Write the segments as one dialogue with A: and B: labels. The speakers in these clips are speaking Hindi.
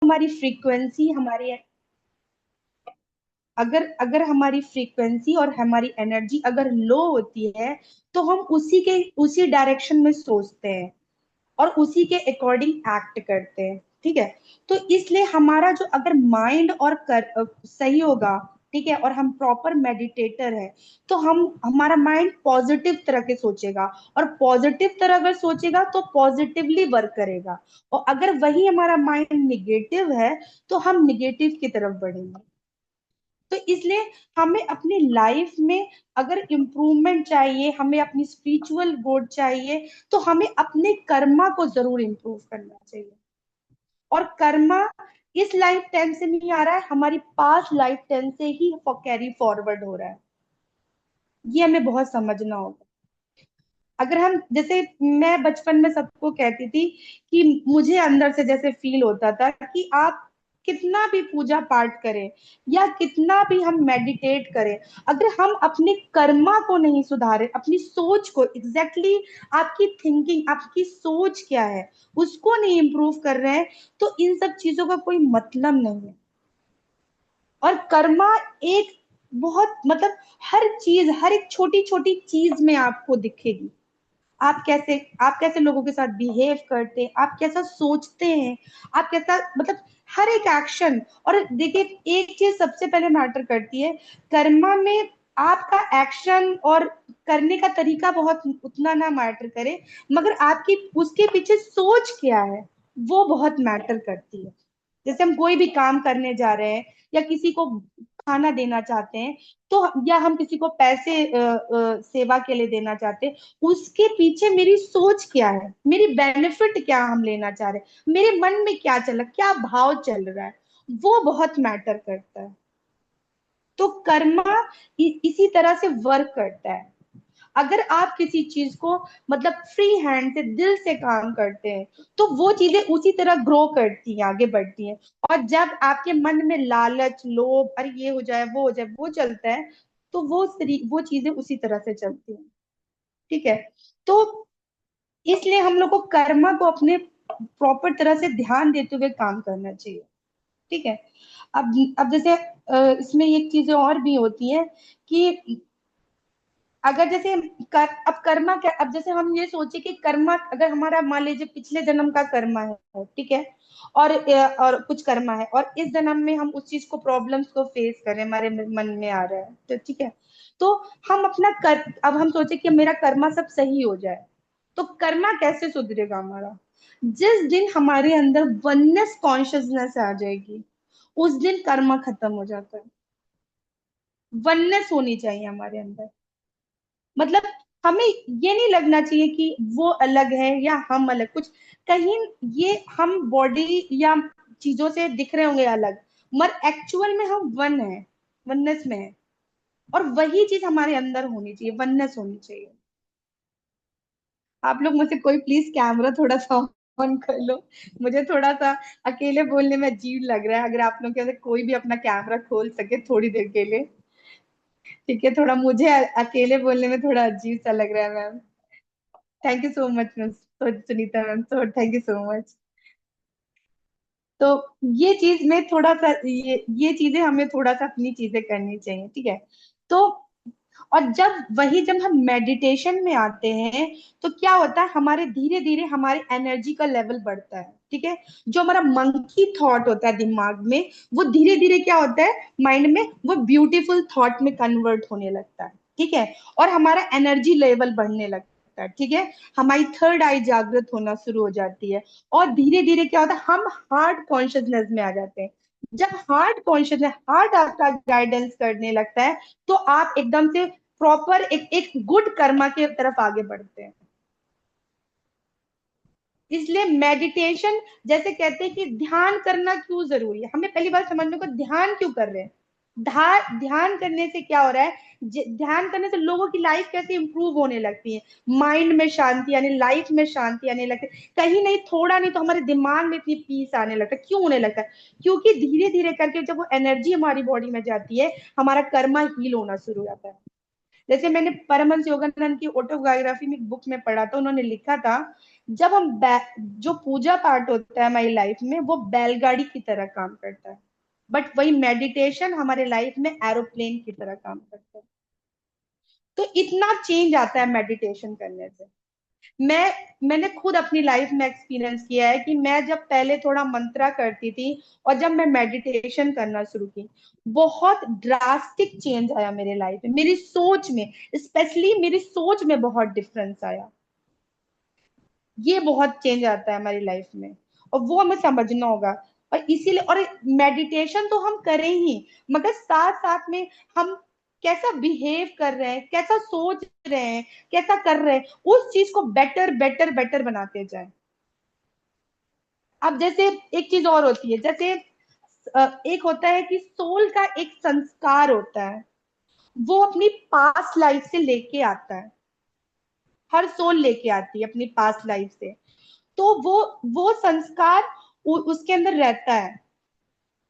A: हमारी फ्रीक्वेंसी हमारी अगर अगर हमारी फ्रीक्वेंसी और हमारी एनर्जी अगर लो होती है, तो हम उसी डायरेक्शन में सोचते हैं और उसी के अकॉर्डिंग एक्ट करते हैं। ठीक है। तो इसलिए हमारा जो अगर माइंड और सही होगा, ठीक है, और हम प्रॉपर मेडिटेटर है, तो हम हमारा माइंड पॉजिटिव तरह के सोचेगा, और पॉजिटिव तरह अगर सोचेगा तो पॉजिटिवली वर्क करेगा। और अगर वही हमारा माइंड निगेटिव है, तो हम निगेटिव की तरफ बढ़ेंगे। तो इसलिए हमें अपनी लाइफ में अगर इम्प्रूवमेंट चाहिए, हमें अपनी स्पिरिचुअल ग्रोथ चाहिए, तो हमें अपने कर्मा को जरूर इम्प्रूव करना चाहिए। और कर्मा इस लाइफ टाइम से नहीं आ रहा है, हमारी पास्ट लाइफ टाइम से ही कैरी फॉरवर्ड हो रहा है। ये हमें बहुत समझना होगा। अगर हम जैसे, मैं बचपन में सबको कहती थी कि मुझे अंदर से जैसे फील होता था कि आप कितना भी पूजा पाठ करें या कितना भी हम मेडिटेट करें, अगर हम अपने कर्मा को नहीं सुधारे, अपनी सोच को आपकी थिंकिंग, आपकी सोच क्या है, उसको नहीं इम्प्रूव कर रहे हैं, तो इन सब चीजों का कोई मतलब नहीं है। और कर्मा एक बहुत मतलब हर चीज, हर एक छोटी छोटी चीज में आपको दिखेगी। आप कैसे लोगों के साथ बिहेव करते हैं, आप कैसा सोचते हैं, आप कैसा मतलब हर एक एक्शन। और देखिए, एक चीज सबसे पहले मैटर करती है कर्मा में, आपका एक्शन और करने का तरीका बहुत उतना ना मैटर करे, मगर आपकी उसके पीछे सोच क्या है, वो बहुत मैटर करती है। जैसे हम कोई भी काम करने जा रहे हैं, या किसी को खाना देना चाहते हैं, तो या हम किसी को पैसे सेवा के लिए देना चाहते हैं, उसके पीछे मेरी सोच क्या है, मेरी बेनिफिट क्या हम लेना चाह रहे हैं, मेरे मन में क्या चल रहा, क्या भाव चल रहा है, वो बहुत मैटर करता है। तो कर्मा इसी तरह से वर्क करता है। अगर आप किसी चीज को मतलब फ्री हैंड से, दिल से काम करते हैं, तो वो चीजें उसी तरह ग्रो करती हैं, आगे बढ़ती हैं। और जब आपके मन में लालच, लोभ, अरे ये हो जाए, वो हो जाए, वो चलता है, तो वो चीजें उसी तरह से चलती हैं। ठीक है। तो इसलिए हम लोग को कर्मा को अपने प्रॉपर तरह से ध्यान देते हुए काम करना चाहिए। ठीक है। अब जैसे इसमें एक चीजें और भी होती है कि अगर जैसे अब कर्मा क्या, अब जैसे हम ये सोचे कि कर्मा अगर हमारा मान लीजिए पिछले जन्म का कर्मा है, ठीक है, और कुछ कर्मा है, और इस जन्म में हम उस चीज को, प्रॉब्लम्स को फेस कर रहे हैं, हमारे मन में आ रहा है, तो ठीक है, तो हम अब हम सोचे कि मेरा कर्मा सब सही हो जाए, तो कर्मा कैसे सुधरेगा हमारा? जिस दिन हमारे अंदर वननेस कॉन्शियसनेस आ जाएगी, उस दिन कर्मा खत्म हो जाता है। वननेस होनी चाहिए हमारे अंदर। मतलब हमें ये नहीं लगना चाहिए कि वो अलग है या हम अलग, कुछ कहीं ये हम बॉडी या चीजों से दिख रहे होंगे अलग, मगर एक्चुअल में हम वन है, वननेस में है। और वही चीज हमारे अंदर होनी चाहिए, वननेस होनी चाहिए। आप लोग मुझसे कोई प्लीज कैमरा थोड़ा सा ऑन कर लो, मुझे थोड़ा सा अकेले बोलने में अजीब लग रहा है। अगर आप लोग कैसे कोई भी अपना कैमरा खोल सके थोड़ी देर के लिए। ठीक है, थोड़ा मुझे अकेले बोलने में थोड़ा अजीब सा लग रहा है ma'am. Thank you so much miss Sunita ma'am, so thank you so much. तो ये चीज में थोड़ा सा, ये चीजें हमें थोड़ा सा अपनी चीजें करनी चाहिए। ठीक है। तो और जब हम मेडिटेशन में आते हैं, तो क्या होता है, हमारे धीरे धीरे हमारे एनर्जी का लेवल बढ़ता है। ठीक है। जो हमारा मंकी थॉट होता है दिमाग में, वो धीरे धीरे क्या होता है, माइंड में वो ब्यूटीफुल थॉट में कन्वर्ट होने लगता है। ठीक है। और हमारा एनर्जी लेवल बढ़ने लगता है। ठीक है। हमारी थर्ड आई जागृत होना शुरू हो जाती है। और धीरे धीरे क्या होता है, हम हार्ट कॉन्शियसनेस में आ जाते हैं। जब हार्ट आपका गाइडेंस करने लगता है, तो आप एकदम से प्रॉपर एक गुड कर्मा की तरफ आगे बढ़ते हैं। इसलिए मेडिटेशन, जैसे कहते हैं कि ध्यान करना क्यों जरूरी है, हमें पहली बार समझने को, ध्यान क्यों कर रहे हैं। ध्यान करने से क्या हो रहा है, ध्यान करने से लोगों की लाइफ कैसे इंप्रूव होने लगती है, माइंड में शांति यानी लाइफ में शांति आने लगती है, कहीं नहीं, थोड़ा नहीं तो हमारे दिमाग में इतनी पीस आने लगता है। क्यों होने लगता है? क्योंकि धीरे धीरे करके जब वो एनर्जी हमारी बॉडी में जाती है, हमारा कर्मा हील होना शुरू हो जाता है। जैसे मैंने परमहंस योगानंद की ऑटोबायोग्राफी में एक बुक में पढ़ा था, उन्होंने लिखा था जब हम जो पूजा पाठ होता है हमारी लाइफ में वो बैलगाड़ी की तरह काम करता है, बट वही मेडिटेशन हमारे लाइफ में एरोप्लेन की तरह काम करता है। तो इतना चेंज आता है मेडिटेशन करने से। मैंने खुद अपनी लाइफ में एक्सपीरियंस किया है कि मैं जब पहले थोड़ा मंत्रा करती थी और जब मैं मेडिटेशन करना शुरू की, बहुत ड्रास्टिक चेंज आया मेरे लाइफ में, मेरी सोच में, स्पेशली मेरी सोच में बहुत डिफरेंस आया। ये बहुत चेंज आता है हमारी लाइफ में, और वो हमें समझना होगा। और इसीलिए, और मेडिटेशन तो हम करें ही, मगर साथ साथ में हम कैसा बिहेव कर रहे हैं, कैसा सोच रहे हैं, कैसा कर रहे हैं, उस चीज को बेटर बेटर बेटर बनाते जाए। अब जैसे एक चीज और होती है, जैसे एक होता है कि सोल का एक संस्कार होता है, वो अपनी पास्ट लाइफ से लेके आता है। हर सोल लेके आती है अपनी पास्ट लाइफ से। तो वो संस्कार उसके अंदर रहता है,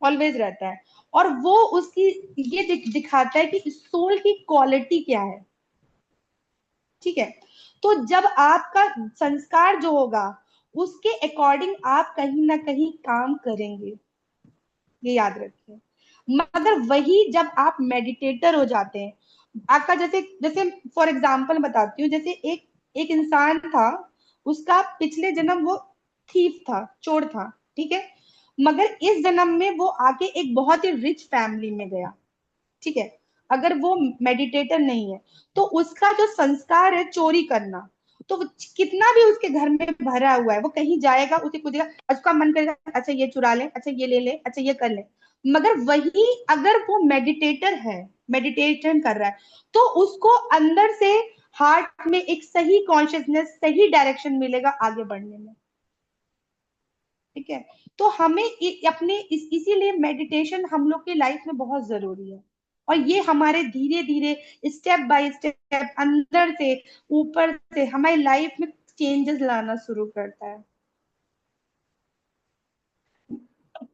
A: ऑलवेज रहता है। और वो उसकी ये दिखाता है कि सोल की क्वालिटी क्या है। ठीक है। तो जब आपका संस्कार जो होगा, उसके अकॉर्डिंग आप कहीं ना कहीं काम करेंगे, ये याद रखिए। मगर वही जब आप मेडिटेटर हो जाते हैं, आपका जैसे जैसे फॉर एग्जांपल बताती हूँ, जैसे एक एक इंसान था, उसका पिछले जन्म वो थीफ था, चोर था, ठीक है। मगर इस जन्म में वो आके एक बहुत ही रिच फैमिली में गया, ठीक है। अगर वो मेडिटेटर नहीं है, तो उसका जो संस्कार है चोरी करना, तो कितना भी उसके घर में भरा हुआ है, वो कहीं जाएगा, उसे कुछ उसका मन करेगा, अच्छा ये चुरा ले, अच्छा ये ले ले, अच्छा ये कर ले। मगर वही अगर वो मेडिटेटर है, मेडिटेशन कर रहा है, तो उसको अंदर से हार्ट में एक सही कॉन्शियसनेस, सही डायरेक्शन मिलेगा आगे बढ़ने में। ठीक है। तो हमें अपने इसीलिए मेडिटेशन हम लोग की लाइफ में बहुत जरूरी है। और ये हमारे धीरे धीरे, स्टेप बाय स्टेप, अंदर से, ऊपर से हमारी लाइफ में चेंजेस लाना शुरू करता है।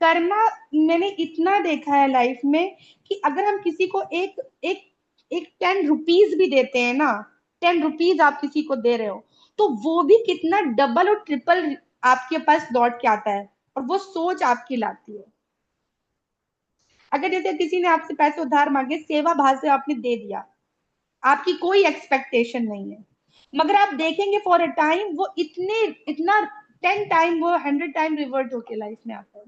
A: कर्मा, मैंने इतना देखा है लाइफ में कि अगर हम किसी को एक एक एक 10 रुपीज भी देते हैं ना, 10 रुपीज आप किसी को दे रहे हो, तो वो भी कितना डबल और ट्रिपल आपके पास लौट के आता है, और वो सोच आपकी लाती है। अगर जैसे किसी ने आपसे पैसे उधार मांगे, सेवा भाव से आपने दे दिया, आपकी कोई एक्सपेक्टेशन नहीं है, मगर आप देखेंगे फॉर अ टाइम वो इतने इतना 10 टाइम, वो 100 टाइम रिवर्ट होके लाइफ में आता है।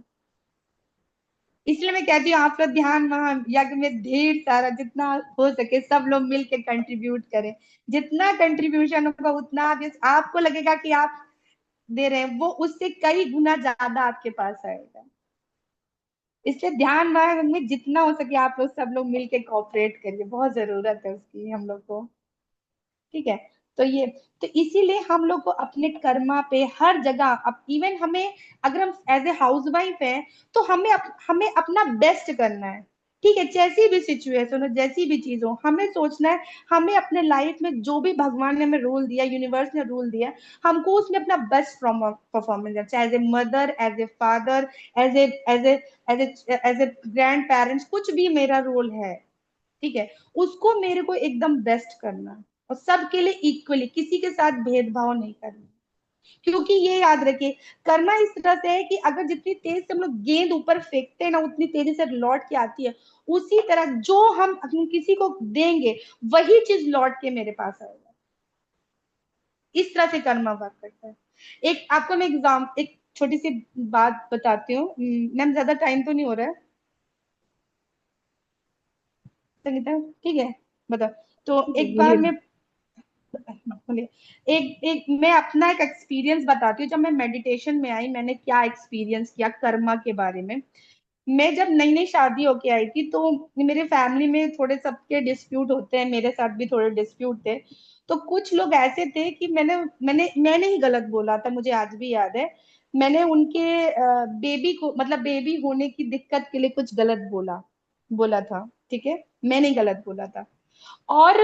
A: इसलिए मैं कहती हूँ आपका ध्यान वहां यज्ञ में ढेर सारा, जितना हो सके सब लोग मिलके कंट्रीब्यूट करें। जितना कंट्रीब्यूशन होगा उतना आपको लगेगा कि आप दे रहे हैं, वो उससे कई गुना ज्यादा आपके पास आएगा। इसलिए ध्यान वाहन में जितना हो सके आप लोग सब लोग मिलके कोऑपरेट करिए, बहुत जरूरत है उसकी हम लोग को। ठीक है। तो ये, तो इसीलिए हम लोग को अपने कर्मा पे हर जगह, अब इवन हमें, अगर हम एज ए हाउस वाइफ है, तो हमें अपना बेस्ट करना है। ठीक है, जैसी भी सिचुएशन हो, जैसी भी चीज हो, हमें सोचना है, हमें अपने लाइफ में जो भी भगवान ने हमें रोल दिया, यूनिवर्स ने रूल दिया, हमको उसमें अपना बेस्ट परफॉर्मेंस है, चाहे as a mother, as a father, as a as a as a as a grand parents, कुछ भी मेरा रोल है, ठीक है, उसको मेरे को एकदम बेस्ट करना है। और सबके लिए इक्वली, किसी के साथ भेदभाव नहीं करना। क्योंकि ये याद रखिए, कर्मा इस तरह से है कि अगर जितनी तेज से हम लोग गेंद ऊपर फेंकते हैं ना, उतनी तेजी से लौट के आती है। उसी तरह जो हम किसी को देंगे, वही चीज लौट के मेरे पास आएगा। इस तरह से कर्मा वर्क करता है। एक आपको मैं एक छोटी सी बात बताती हूँ। मैम ज्यादा टाइम तो नहीं हो रहा है संगीता? ठीक है, बताओ। तो
B: ठीक है,
A: एक बार
B: बोलिए।
A: मैं, बोलिए। एक एक मैं अपना एक एक्सपीरियंस बताती हूँ, जब मैं मेडिटेशन में आई, मैंने क्या एक्सपीरियंस किया कर्मा के बारे में। मैं जब नई नई शादी होके आई थी, तो मेरे फैमिली में थोड़े सबके डिस्प्यूट होते हैं, मेरे साथ भी थोड़े डिस्प्यूट थे। तो कुछ लोग ऐसे थे कि मैंने ही गलत बोला था, मुझे आज भी याद है। मैंने उनके बेबी को, मतलब बेबी होने की दिक्कत के लिए कुछ गलत बोला बोला था, ठीक है, मैंने ही गलत बोला था। और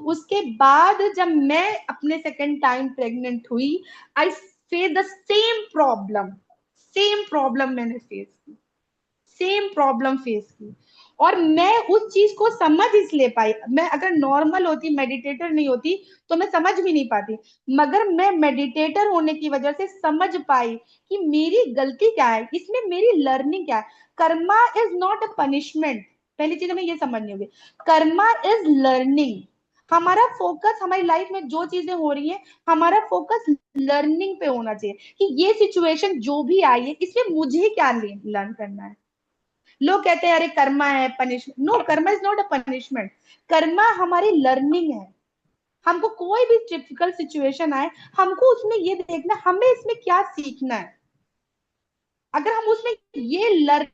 A: उसके बाद जब मैं अपने सेकंड टाइम प्रेग्नेंट हुई, I face the same problem, same problem मैंने फेस की। सेम प्रॉब्लम फेस की, और मैं उस चीज को समझ इसलिए पाई। मैं अगर नॉर्मल होती, मेडिटेटर नहीं होती, तो मैं समझ भी नहीं पाती। मगर मैं मेडिटेटर होने की वजह से समझ पाई कि मेरी गलती क्या है, इसमें मेरी लर्निंग क्या है। Karma is not a punishment, पहली चीज हमें ये समझनी होगी। Karma is learning. हमारा फोकस हमारी लाइफ में जो चीजें हो रही है, हमारा फोकस लर्निंग पे होना चाहिए कि ये सिचुएशन जो भी आई है इसमें मुझे क्या लर्न करना है। लोग कहते हैं अरे कर्मा है, punishment. No, karma is not a punishment. Karma हमारी लर्निंग है। हमको कोई भी डिफिकल्ट सिचुएशन आए, हमको उसमें ये देखना हमें इसमें क्या सीखना है। अगर हम उसमें ये लर्न